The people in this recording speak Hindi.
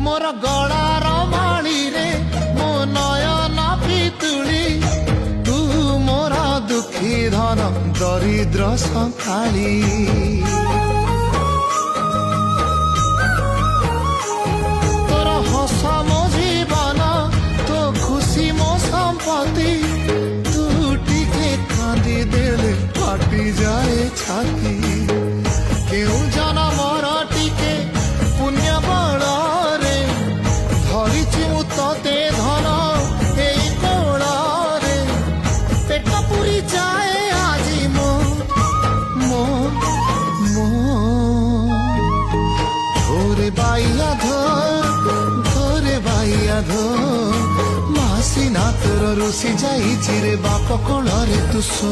मोर गलार माली रे मो नयन पितुली तू मोर दुखी धन दरिद्र संखाली तोर हस मो जीवन तो खुशी मो संपत्ति तू टिके कांदी देले फाटी जाए छाती केउ जनमर टिके पुण्य बल रे धरिछि मु तते धन एई कोल रे पेट पुरी जाए आजी मो मो मो धोरे बाइया धो मासी ना तोर रुसी जाई रे बाप कोल रे तू सो